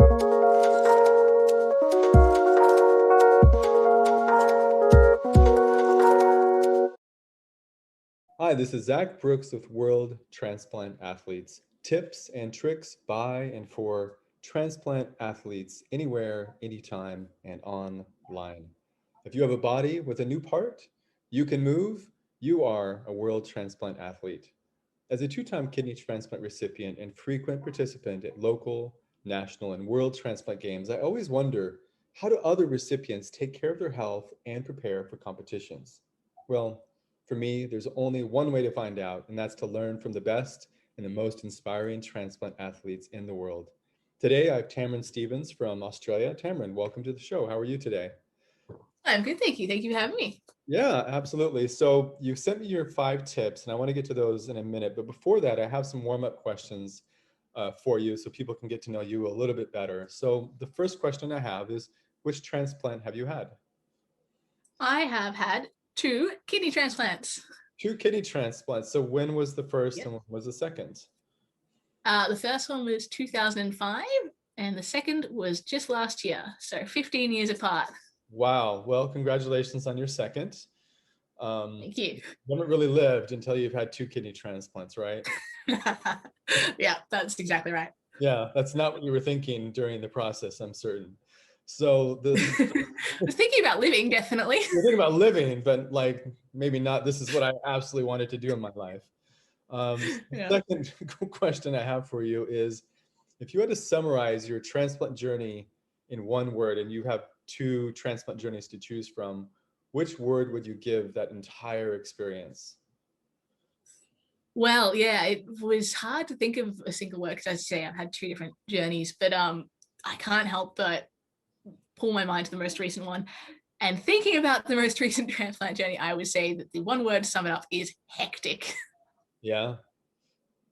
Hi, this is Zach Brooks with World Transplant Athletes. Tips and tricks by and for transplant athletes anywhere, anytime, and online. If you have a body with a new part, you can move, you are a World Transplant Athlete. As a two-time kidney transplant recipient and frequent participant at local, national, and world transplant games, I always wonder, how do other recipients take care of their health and prepare for competitions? Well, for me, there's only one way to find out, and that's to learn from the best and the most inspiring transplant athletes in the world. Today, I have Tamaryn Stevens from Australia. Tamaryn, welcome to the show. How are you today? I'm good, thank you. Thank you for having me. Yeah, absolutely. So you sent me your 5 tips, and I want to get to those in a minute. But before that, I have some warm-up questions for you so people can get to know you a little bit better. So the first question I have is, which transplant have you had? I have had 2 kidney transplants. 2 kidney transplants. So when was the first Yep. and when was the second? The first one was 2005, and the second was just last year, so 15 years apart. Wow. Well, congratulations on your second. Thank you. You haven't really lived until you've had 2 kidney transplants, right? Yeah, that's exactly right. Yeah, that's not what you were thinking during the process, I'm certain. So the I was thinking about living, definitely. you're thinking about living, but like maybe not. This is what I absolutely wanted to do in my life. The Yeah. second question I have for you is, if you had to summarize your transplant journey in one word, and you have 2 transplant journeys to choose from, which word would you give that entire experience? Well, yeah, it was hard to think of a single word because, as you say, I've had 2 different journeys, but I can't help but pull my mind to the most recent one. And thinking about the most recent transplant journey, I would say that the one word to sum it up is hectic. Yeah,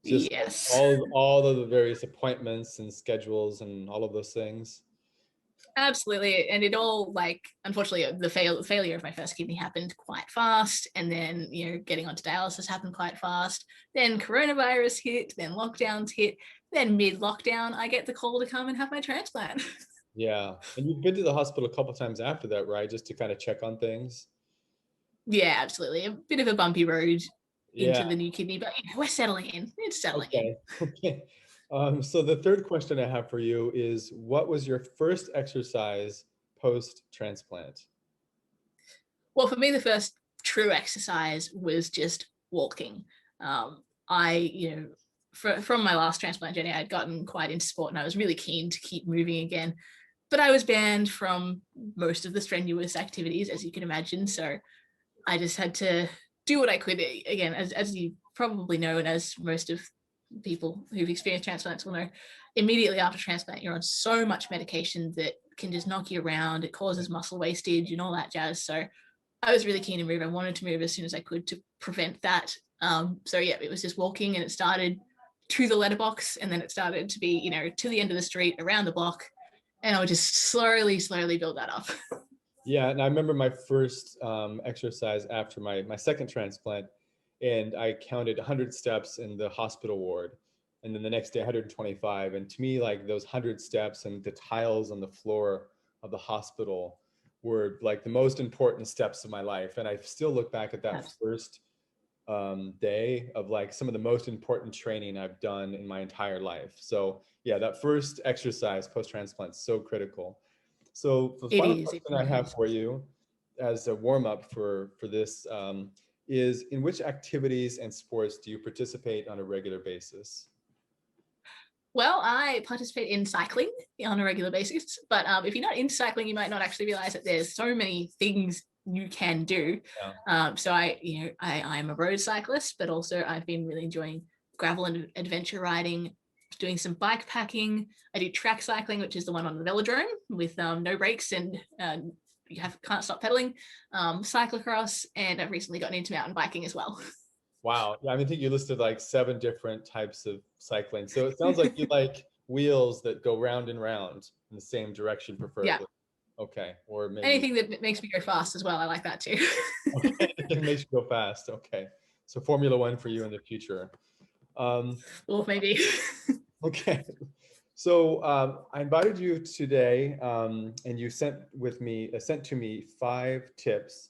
just like Yes, all of the various appointments and schedules and all of those things. absolutely. And it all, like, unfortunately, the failure of my first kidney happened quite fast. And then, getting onto dialysis happened quite fast. Then coronavirus hit, then lockdowns hit. Then mid lockdown, I get the call to come and have my transplant. Yeah, and you've been to the hospital a couple times after that, right? Just to kind of check on things. Yeah, absolutely. A bit of a bumpy road Yeah. into the new kidney, but we're settling in. It's settling in. Okay. Okay. So the third question I have for you is, what was your first exercise post-transplant? Well, for me, the first true exercise was just walking. From my last transplant journey, I'd gotten quite into sport and I was really keen to keep moving again. But I was banned from most of the strenuous activities, as you can imagine. So I just had to do what I could. Again, as you probably know, and as most of people who've experienced transplants will know, immediately after transplant, you're on so much medication that can just knock you around. It causes muscle wastage and all that jazz. So I was really keen to move. I wanted to move as soon as I could to prevent that. So yeah, it was just walking, and it started to the letterbox, and then it started to be, to the end of the street, around the block, and I would just slowly build that up. Yeah, and I remember my first exercise after my second transplant, and I counted 100 steps in the hospital ward, and then the next day 125. And to me, like those 100 steps and the tiles on the floor of the hospital were like the most important steps of my life. And I still look back at that first day of like some of the most important training I've done in my entire life. So yeah, that first exercise post-transplant is so critical. So the It final is. It question I really have is. for you as a warm-up for this is, in which activities and sports do you participate on a regular basis? Well, I participate in cycling on a regular basis, but if you're not into cycling, you might not actually realize that there's so many things you can do. Yeah. So I'm a road cyclist, but also I've been really enjoying gravel and adventure riding, doing some bike packing. I do track cycling, which is the one on the velodrome with no brakes and can't stop pedaling. Cyclocross, and I've recently gotten into mountain biking as well. Wow. Yeah, I mean, I think you listed like 7 different types of cycling. So it sounds like you like wheels that go round and round in the same direction, Yeah, preferably. Okay. Or maybe, anything that makes me go fast as well. I like that too. okay, it makes you go fast. Okay. So Formula One for you in the future. Um, Or maybe. okay. So I invited you today, and you sent to me 5 tips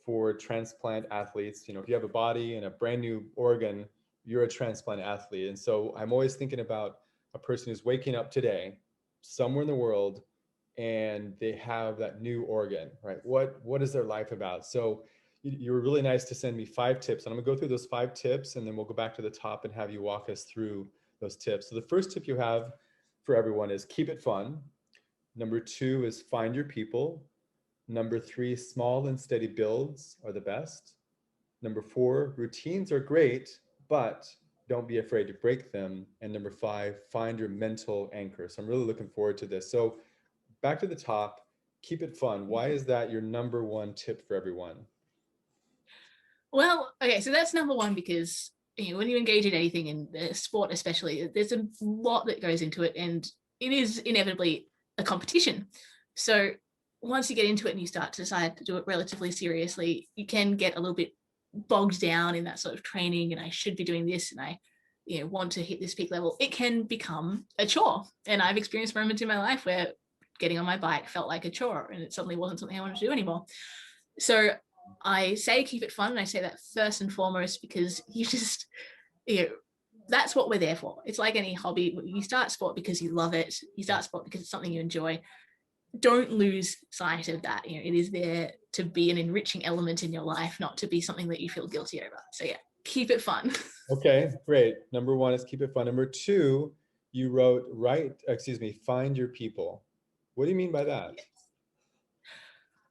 for transplant athletes. You know, if you have a body and a brand new organ, you're a transplant athlete. And so I'm always thinking about a person who's waking up today, somewhere in the world, and they have that new organ, right? What is their life about? So you were really nice to send me 5 tips, and I'm gonna go through those 5 tips, and then we'll go back to the top and have you walk us through those tips. So the first tip you have for everyone is keep it fun. Number 2 is find your people. Number 3, small and steady builds are the best. Number 4, routines are great, but don't be afraid to break them. And number 5, find your mental anchor. So I'm really looking forward to this. So back to the top, keep it fun. Why is that your number 1 tip for everyone? Well, okay, so that's number one because when you engage in anything in the sport, especially, there's a lot that goes into it, and it is inevitably a competition. So once you get into it and you start to decide to do it relatively seriously, you can get a little bit bogged down in that sort of training. And I should be doing this, and I want to hit this peak level. It can become a chore, and I've experienced moments in my life where getting on my bike felt like a chore, and it suddenly wasn't something I wanted to do anymore. So I say keep it fun, and I say that first and foremost because that's what we're there for. It's like any hobby. You start sport because you love it. You start sport because it's something you enjoy. Don't lose sight of that. It is there to be an enriching element in your life, not to be something that you feel guilty over. So yeah, keep it fun. Okay, great. Number 1 is keep it fun. Number 2, you wrote find your people. What do you mean by that?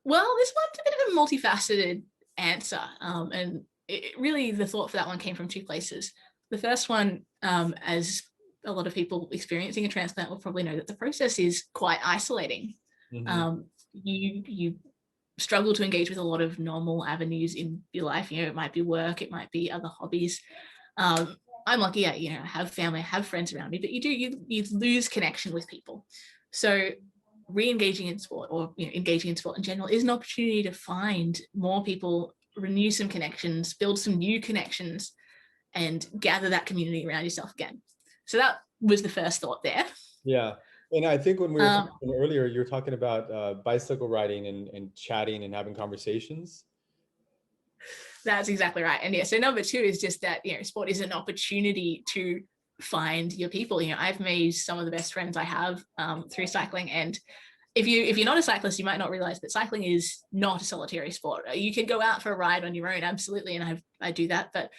Well, this one's a bit of a multifaceted answer. And really the thought for that one came from 2 places. The first one, as a lot of people experiencing a transplant will probably know, that the process is quite isolating. Mm-hmm. You struggle to engage with a lot of normal avenues in your life. It might be work, it might be other hobbies. I'm lucky, I have family, I have friends around me, but you lose connection with people. So re-engaging in sport, or engaging in sport in general, is an opportunity to find more people, renew some connections, build some new connections, and gather that community around yourself again. So that was the first thought there. Yeah. And I think when we were talking earlier, you were talking about bicycle riding and chatting and having conversations. That's exactly right. And yeah, so number 2 is just that, sport is an opportunity to find your people. I've made some of the best friends I have through cycling. And if you're not a cyclist, you might not realize that cycling is not a solitary sport. You can go out for a ride on your own, absolutely, and I do that. But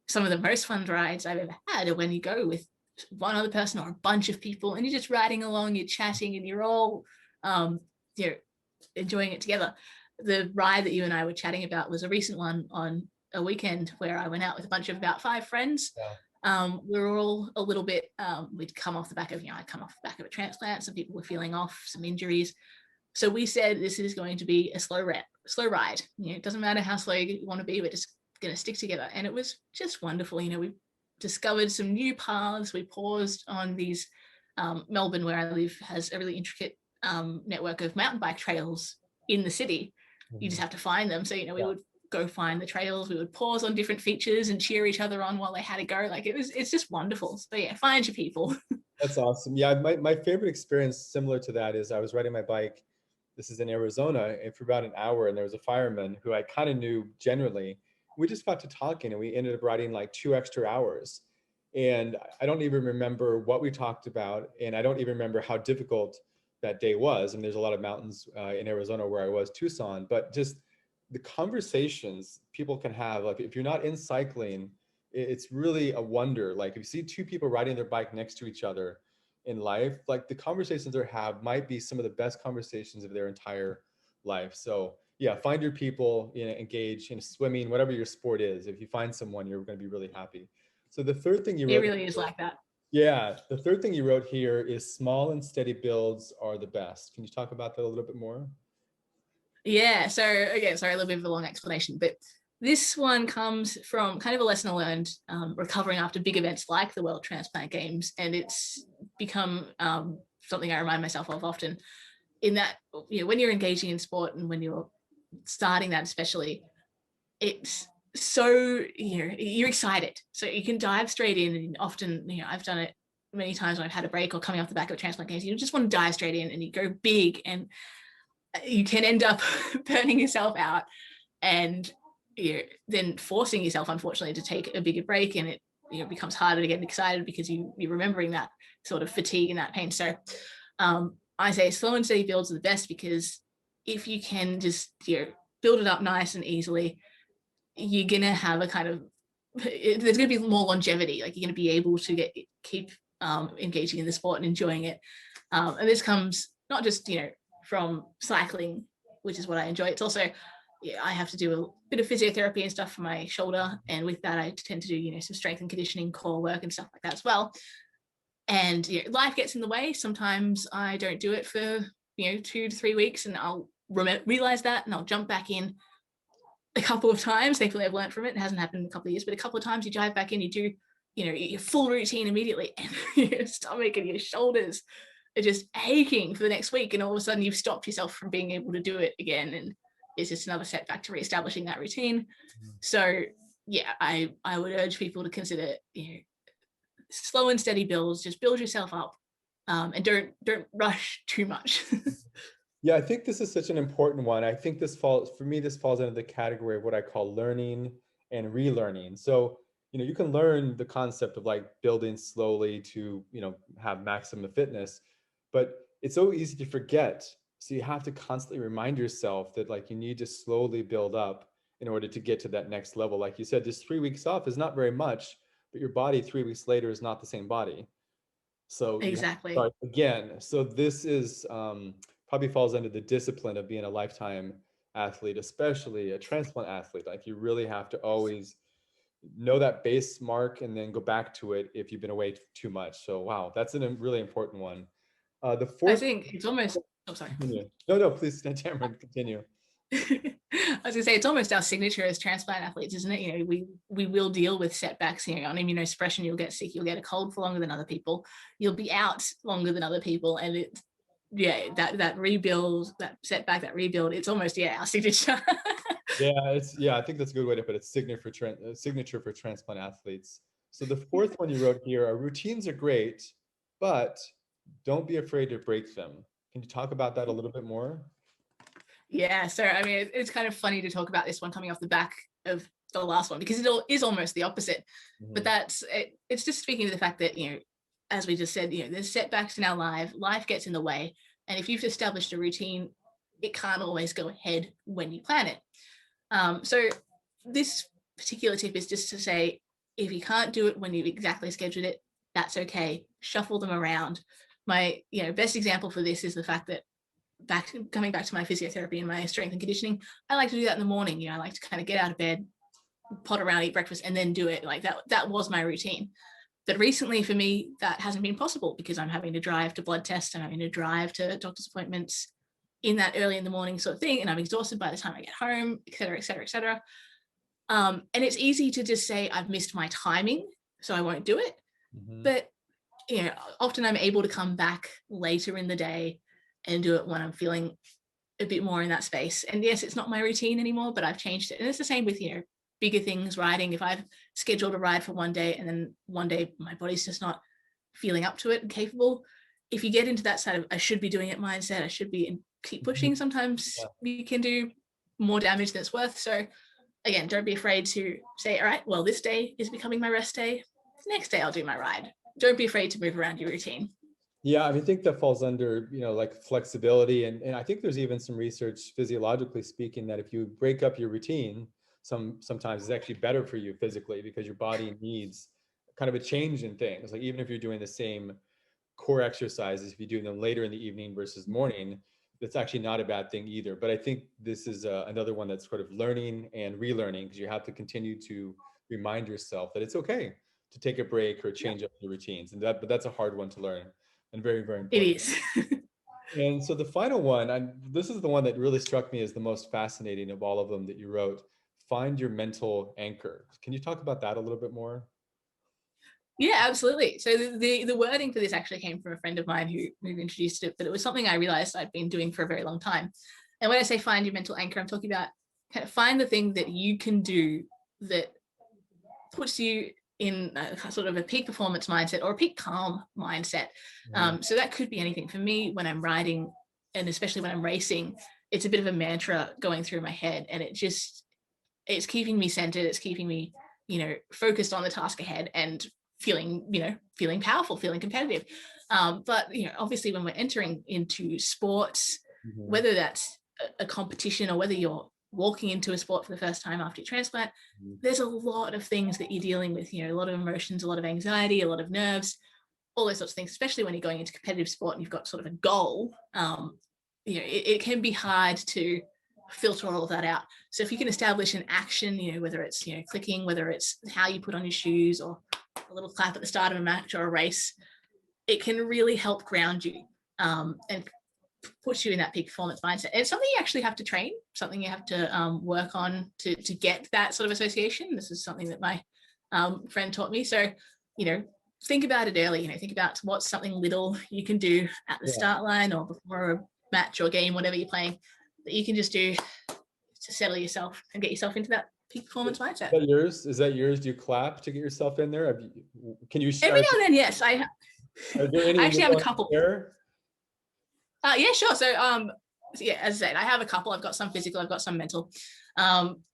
some of the most fun rides I've ever had are when you go with one other person or a bunch of people, and you're just riding along, you're chatting, and you're all enjoying it together. The ride that you and I were chatting about was a recent one on a weekend where I went out with a bunch of about 5 friends. We were all a little bit, we'd come off the back of, I'd come off the back of a transplant. Some people were feeling off, some injuries. So we said, this is going to be a slow ride. It doesn't matter how slow you want to be, we're just going to stick together. And it was just wonderful. We discovered some new paths. We paused on these, Melbourne, where I live, has a really intricate network of mountain bike trails in the city. You just have to find them. So, we would go find the trails. We would pause on different features and cheer each other on while they had to go. Like it's just wonderful. So yeah, find your people. That's awesome. Yeah, my favorite experience similar to that is I was riding my bike. This is in Arizona, and for about an hour, and there was a fireman who I kind of knew generally. We just got to talking, and we ended up riding like 2 extra hours. And I don't even remember what we talked about, and I don't even remember how difficult that day was. And there's a lot of mountains in Arizona where I was, Tucson, but just the conversations people can have, like if you're not in cycling, it's really a wonder. Like if you see 2 people riding their bike next to each other in life, like the conversations they have might be some of the best conversations of their entire life. So yeah, find your people, engage in swimming, whatever your sport is. If you find someone, you're going to be really happy. So the third thing you It wrote, really is like that. yeah, the third thing you wrote here is small and steady builds are the best. Can you talk about that a little bit more? Yeah. So again, sorry, a little bit of a long explanation, but this one comes from kind of a lesson I learned recovering after big events like the World Transplant Games. And it's become something I remind myself of often, in that, when you're engaging in sport and when you're starting that, especially, it's so, you're excited. So you can dive straight in, and often, I've done it many times when I've had a break or coming off the back of a transplant games, you just want to dive straight in and you go big, and you can end up burning yourself out and you're then forcing yourself, unfortunately, to take a bigger break, and it becomes harder to get excited because you're remembering that sort of fatigue and that pain. So I say slow and steady builds are the best, because if you can just build it up nice and easily, you're gonna have a kind of there's gonna be more longevity. Like, you're gonna be able to keep engaging in the sport and enjoying it. And this comes not just from cycling, which is what I enjoy. It's also I have to do a bit of physiotherapy and stuff for my shoulder, and with that I tend to do some strength and conditioning, core work and stuff like that as well. And life gets in the way. Sometimes I don't do it for 2 to 3 weeks, and I'll realize that, and I'll jump back in a couple of times. Thankfully I've learned from it. It hasn't happened in a couple of years, but a couple of times you dive back in, you do your full routine immediately, and your stomach and your shoulders are just aching for the next week, and all of a sudden you've stopped yourself from being able to do it again, and it's just another setback to reestablishing that routine. So yeah, I would urge people to consider slow and steady builds. Just build yourself up, and don't rush too much. Yeah, I think this is such an important one. I think this falls under the category of what I call learning and relearning. So, you can learn the concept of like building slowly to, have maximum fitness, but it's so easy to forget. So you have to constantly remind yourself that like you need to slowly build up in order to get to that next level. Like you said, just 3 weeks off is not very much, but your body 3 weeks later is not the same body. So you have to Exactly. start again. So this is probably falls under the discipline of being a lifetime athlete, especially a transplant athlete. Like you really have to always know that base mark and then go back to it if you've been away too much. So wow, that's a really important one. The I fourth. think it's almost, oh, sorry. Continue. No, please, Tamaryn, continue. I was gonna say, it's almost our signature as transplant athletes, isn't it? We will deal with setbacks. On immunosuppression, you'll get sick, you'll get a cold for longer than other people, you'll be out longer than other people, and it's that rebuild, that setback, that rebuild, it's almost our signature. I think that's a good way to put it. Signature for transplant athletes. So the fourth one you wrote here: our routines are great, but don't be afraid to break them. Can you talk about that a little bit more? Yeah, so I mean, it's kind of funny to talk about this one coming off the back of the last one, because it is almost the opposite. But that's it, it's just speaking to the fact that as we just said, there's setbacks in our life gets in the way, and if you've established a routine, it can't always go ahead when you plan it. So this particular tip is just to say, if you can't do it when you've exactly scheduled it, that's okay. Shuffle them around. My best example for this is the fact that coming back to my physiotherapy and my strength and conditioning, I like to do that in the morning. I like to kind of get out of bed, pot around, eat breakfast, and then do it. Like that was my routine. But recently for me, that hasn't been possible because I'm having to drive to blood tests, I'm having to drive to doctor's appointments in that early in the morning sort of thing, and I'm exhausted by the time I get home, et cetera, et cetera, et cetera. And it's easy to just say I've missed my timing, so I won't do it. But often I'm able to come back later in the day and do it when I'm feeling a bit more in that space. And yes, it's not my routine anymore, but I've changed it. And it's the same with bigger things, riding. If I've scheduled a ride for one day and then one day my body's just not feeling up to it and capable, if you get into that side of I should be doing it mindset, I should be, and keep pushing, sometimes you can do more damage than it's worth. So again, don't be afraid to say, all right, well, this day is becoming my rest day. The next day I'll do my ride. Don't be afraid to move around your routine. Yeah, I think that falls under, like flexibility. And I think there's even some research, physiologically speaking, that if you break up your routine, sometimes it's actually better for you physically because your body needs kind of a change in things. Like even if you're doing the same core exercises, if you do them later in the evening versus morning, that's actually not a bad thing either. But I think this is another one that's sort of learning and relearning, because you have to continue to remind yourself that it's okay to take a break or change up the routines. But that's a hard one to learn and very, very It important. is. And so the final one, this is the one that really struck me as the most fascinating of all of them that you wrote: find your mental anchor. Can you talk about that a little bit more? Yeah, absolutely. So the wording for this actually came from a friend of mine who introduced it, but it was something I realized I'd been doing for a very long time. And when I say find your mental anchor, I'm talking about kind of find the thing that you can do that puts you in a sort of a peak performance mindset or a peak calm mindset. So that could be anything. For me, when I'm riding, and especially when I'm racing, it's a bit of a mantra going through my head, and it's keeping me centered. It's keeping me, focused on the task ahead and feeling powerful, feeling competitive. But obviously, when we're entering into sports, whether that's a competition or whether you're walking into a sport for the first time after your transplant, there's a lot of things that you're dealing with, a lot of emotions, a lot of anxiety, a lot of nerves, all those sorts of things, especially when you're going into competitive sport and you've got sort of a goal. It can be hard to filter all of that out. So if you can establish an action, whether it's, clicking, whether it's how you put on your shoes or a little clap at the start of a match or a race, it can really help ground you and puts you in that peak performance mindset. And it's something you actually have to train, something you have to work on to get that sort of association. This is something that my friend taught me. So, think about it early, think about what's something little you can do at the start line or before a match or game, whatever you're playing, that you can just do to settle yourself and get yourself into that peak performance mindset. Is that yours? Do you clap to get yourself in there? Can you Every now and then, yes. Are there any I actually have a couple. There? Yeah, sure. So, yeah, as I said, I have a couple. I've got some physical, I've got some mental.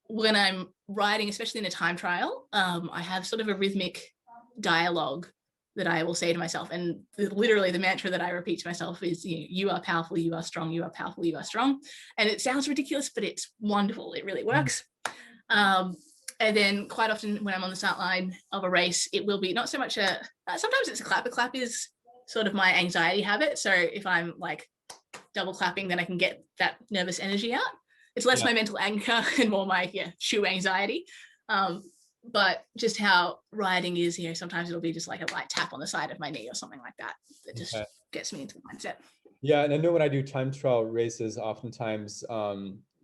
When I'm riding, especially in a time trial, I have sort of a rhythmic dialogue that I will say to myself. And literally the mantra that I repeat to myself is, you are powerful, you are strong, you are powerful, you are strong. And it sounds ridiculous, but it's wonderful. It really works. And then quite often when I'm on the start line of a race, it will be not so much sometimes it's a clap. A clap is sort of my anxiety habit. So if I'm like double clapping, then I can get that nervous energy out. It's less my mental anchor and more my shoe anxiety. But just how riding is, sometimes it'll be just like a light tap on the side of my knee or something like that just gets me into the mindset. Yeah, and I know when I do time trial races, oftentimes,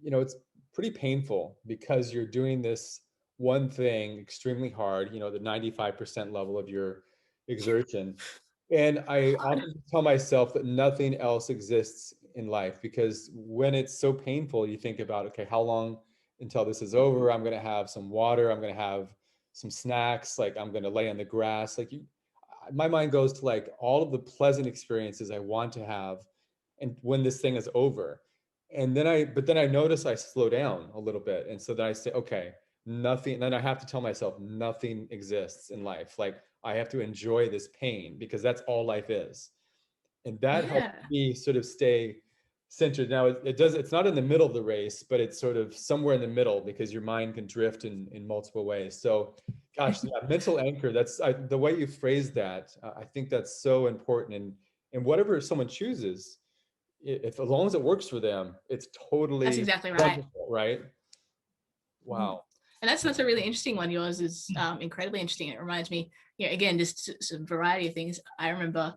it's pretty painful because you're doing this one thing extremely hard, the 95% level of your exertion. And I often tell myself that nothing else exists in life, because when it's so painful, you think about, okay, how long until this is over? I'm going to have some water. I'm going to have some snacks. Like, I'm going to lay on the grass. My mind goes to like all of the pleasant experiences I want to have. And when this thing is over, but then I notice I slow down a little bit. And so then I say, okay, nothing. Then I have to tell myself nothing exists in life. Like, I have to enjoy this pain because that's all life is. And that helps me sort of stay centered. Now it's not in the middle of the race, but it's sort of somewhere in the middle because your mind can drift in multiple ways. So gosh, mental anchor, the way you phrase that, I think that's so important. And whatever someone chooses, as long as it works for them, it's totally that's exactly right. Right? Wow. And that's a really interesting one. Yours is incredibly interesting. It reminds me, again, just some variety of things. I remember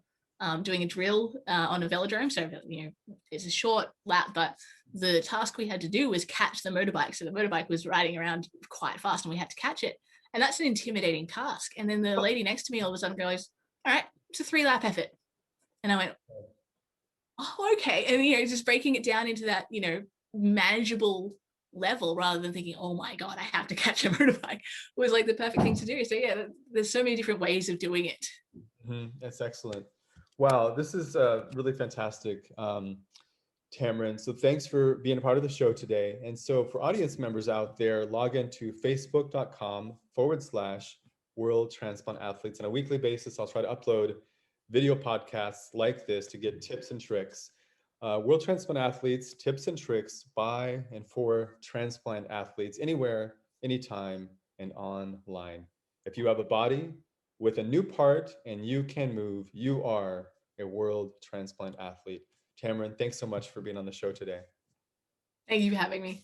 doing a drill on a velodrome. So, it's a short lap, but the task we had to do was catch the motorbike. So the motorbike was riding around quite fast and we had to catch it. And that's an intimidating task. And then the lady next to me all of a sudden goes, all right, it's a 3-lap effort. And I went, oh, okay. And, just breaking it down into that, manageable level rather than thinking, oh my God, I have to catch a motorbike, was like the perfect thing to do. So yeah, there's so many different ways of doing it. That's excellent. Wow, this is really fantastic, Tamaryn. So thanks for being a part of the show today. And so for audience members out there, log into facebook.com/World Transplant Athletes. On a weekly basis, I'll try to upload video podcasts like this to get tips and tricks. World Transplant Athletes, tips and tricks by and for transplant athletes, anywhere, anytime, and online. If you have a body with a new part and you can move, you are a world transplant athlete. Tamaryn, thanks so much for being on the show today. Thank you for having me.